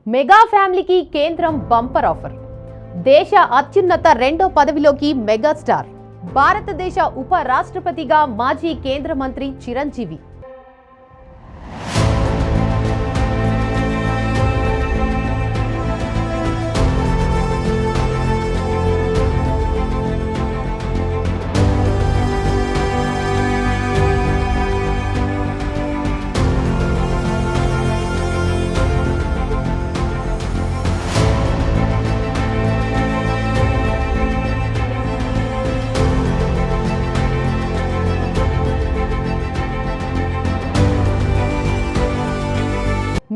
Mega ఫ్యామిలీకి కేంద్రం bumper offer. దేశ అత్యున్నత రెండో పదవిలోకి మెగాస్టార్, భారతదేశ ఉప రాష్ట్రపతిగా మాజీ కేంద్ర మంత్రి చిరంజీవి.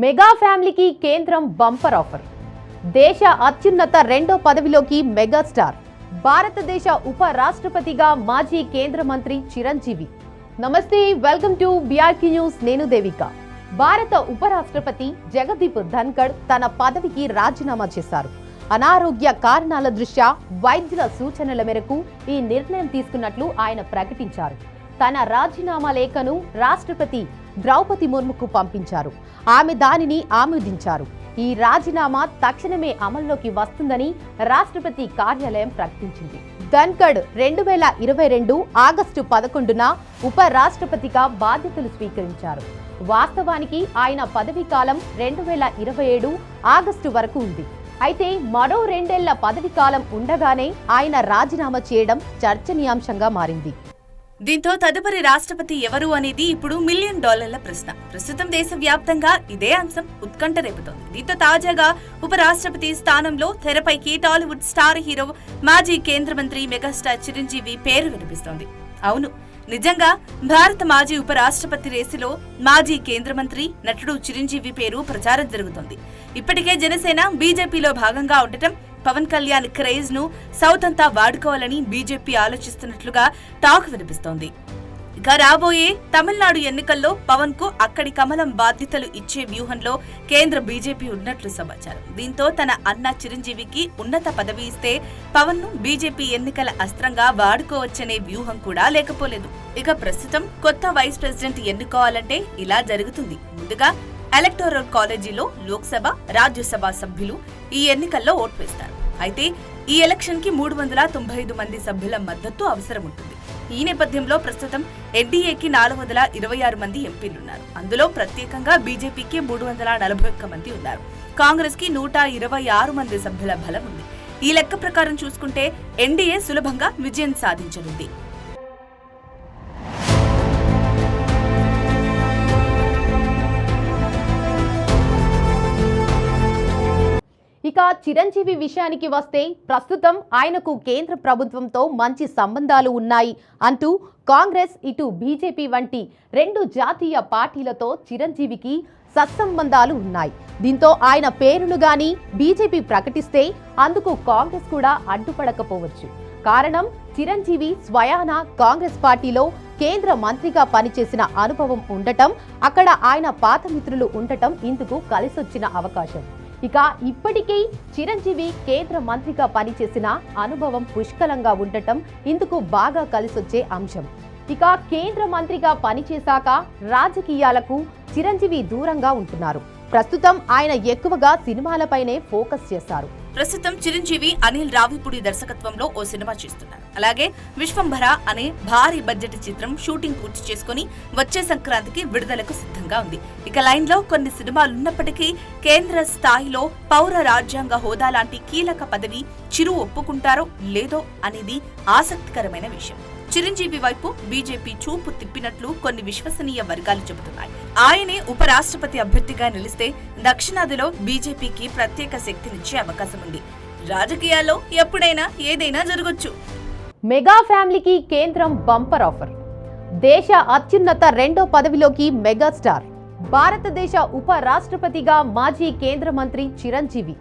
మెగా ఫ్యామిలీకి కేంద్రం బంపర్ ఆఫర్. దేశ అత్యున్నత రెండో పదవిలోకి మెగాస్టార్, భారతదేశ ఉప రాష్ట్రపతిగా మాజీ కేంద్ర మంత్రి చిరంజీవి. నమస్తే, వెల్కమ్ టు బిఆర్కి న్యూస్. నేను దేవిక. భారత ఉప రాష్ట్రపతి జగదీప్ ధన్కడ్ తన పదవికి రాజీనామా చేశారు. అనారోగ్య కారణాల దృష్ట్యా వైద్యుల సూచనల మేరకు ఈ నిర్ణయం తీసుకున్నట్లు ఆయన ప్రకటించారు. తన రాజీనామా లేఖను రాష్ట్రపతి ద్రౌపది ముర్ముకు పంపించారు. ఆమె దానిని ఆమోదించారు. ఈ రాజీనామా తక్షణమే అమల్లోకి వస్తుందని రాష్ట్రపతి కార్యాలయం ప్రకటించింది. ధన్కడ్ 2022 ఆగస్టు 11న ఉప రాష్ట్రపతిగా బాధ్యతలు స్వీకరించారు. వాస్తవానికి ఆయన పదవీ కాలం 2027 ఆగస్టు వరకు ఉంది. అయితే మరో 2 ఏళ్ల పదవీ కాలం ఉండగానే ఆయన రాజీనామా చేయడం చర్చనీయాంశంగా మారింది. దీంతో తదుపరి రాష్ట్రపతి ఎవరు అనేది ఇప్పుడు $1 మిలియన్ ప్రశ్న. ప్రస్తుతం దేశవ్యాప్తంగా ఇదే అంశం ఉత్కంఠ రేపుతోంది. దీంతో తాజాగా ఉపరాష్ట్రపతి స్థానంలో తెరపైకి టాలీవుడ్ స్టార్ హీరో, మాజీ కేంద్ర మంత్రి మెగాస్టార్ చిరంజీవి పేరు వినిపిస్తోంది. అవును, నిజంగా భారత మాజీ ఉపరాష్ట్రపతి రేసులో మాజీ కేంద్ర మంత్రి, నటుడు చిరంజీవి పేరు ప్రచారం జరుగుతోంది. ఇప్పటికే జనసేన, బీజేపీలో భాగంగా ఉండటం, పవన్ కళ్యాణ్ క్రేజ్ ను సౌత్ అంతా వాడుకోవాలని బీజేపీ ఆలోచిస్తున్నట్లుగా టాక్ వినిపిస్తోంది. ఇక రాబోయే తమిళనాడు ఎన్నికల్లో పవన్ కు అక్కడి కమలం బాధ్యతలు ఇచ్చే వ్యూహంలో కేంద్ర బీజేపీ ఉన్నట్లు సమాచారం. దీంతో తన అన్న చిరంజీవికి ఉన్నత పదవి ఇస్తే పవన్ ను బీజేపీ ఎన్నికల అస్త్రంగా వాడుకోవచ్చనే వ్యూహం కూడా లేకపోలేదు. ఇక ప్రస్తుతం కొత్త వైస్ ప్రెసిడెంట్ ఎన్నుకోవాలంటే ఇలా జరుగుతుంది. ముందుగా ఎలక్టోరల్ కాలేజీలో లోక్సభ, రాజ్యసభ సభ్యులు ఈ ఎన్నికల్లో ఓటు వేస్తారు. అయితే ఈ ఎలక్షన్ కి 395 మంది సభ్యుల మద్దతు అవసరం ఉంటుంది. ఈ నేపథ్యంలో ప్రస్తుతం ఎన్డీఏకి 426 మంది ఎంపీలున్నారు. అందులో ప్రత్యేకంగా బీజేపీకి 341 మంది ఉన్నారు. కాంగ్రెస్ కి 126 మంది సభ్యుల బలం ఉంది. ఈ లెక్క ప్రకారం చూసుకుంటే ఎన్డీఏ సులభంగా విజయం సాధించనుంది. ఇక చిరంజీవి విషయానికి వస్తే, ప్రస్తుతం ఆయనకు కేంద్ర ప్రభుత్వంతో మంచి సంబంధాలు ఉన్నాయి అంటూ కాంగ్రెస్, ఇటు బీజేపీ వంటి 2 జాతీయ పార్టీలతో చిరంజీవికి సత్సంబంధాలు ఉన్నాయి. దీంతో ఆయన పేరును గాని బీజేపీ ప్రకటిస్తే అందుకు కాంగ్రెస్ కూడా అడ్డుపడకపోవచ్చు. కారణం, చిరంజీవి స్వయాన కాంగ్రెస్ పార్టీలో కేంద్ర మంత్రిగా పనిచేసిన అనుభవం ఉండటం, అక్కడ ఆయన పాత మిత్రులు ఉండటం ఇందుకు కలిసొచ్చిన అవకాశం. ఇక ఇప్పటికే చిరంజీవి కేంద్ర మంత్రిగా పనిచేసిన అనుభవం పుష్కలంగా ఉండటం ఇందుకు బాగా కలిసొచ్చే అంశం. ఇక కేంద్ర మంత్రిగా పనిచేశాక రాజకీయాలకు చిరంజీవి దూరంగా ఉంటున్నారు. ప్రస్తుతం ఆయన ఎక్కువగా సినిమాలపైనే ఫోకస్ చేశారు. ప్రస్తుతం చిరంజీవి అనిల్ రావిపూడి దర్శకత్వంలో ఓ సినిమా చేస్తున్నారు. అలాగే విశ్వంభర అనే భారీ బడ్జెట్ చిత్రం షూటింగ్ పూర్తి చేసుకుని వచ్చే సంక్రాంతికి విడుదలకు సిద్ధంగా ఉంది. ఇక లైన్ లో కొన్ని సినిమాలున్నప్పటికీ కేంద్ర స్థాయిలో పౌర రాజ్యాంగ హోదా లాంటి కీలక పదవి చిరు ఒప్పుకుంటారో లేదో అనేది ఆసక్తికరమైన విషయం. చిరంజీవి వైపు బీజేపీ చూపు తిప్పినట్లు కొన్ని విశ్వసనీయ వర్గాలు చెబుతున్నాయి. ఆయనే ఉపరాష్ట్రపతి అభ్యర్థిగా నిలిస్తే దక్షిణాదిలో బీజేపీకి ప్రత్యేక శక్తినిచ్చే అవకాశం ఉంది. రాజకీయాల్లో ఎప్పుడైనా ఏదైనా జరగొచ్చు. మెగా ఫ్యామిలీకి కేంద్రం బంపర్ ఆఫర్. దేశ అత్యున్నత రెండో పదవిలోకి మెగాస్టార్, భారతదేశ ఉప రాష్ట్రపతిగా మాజీ కేంద్ర మంత్రి చిరంజీవి.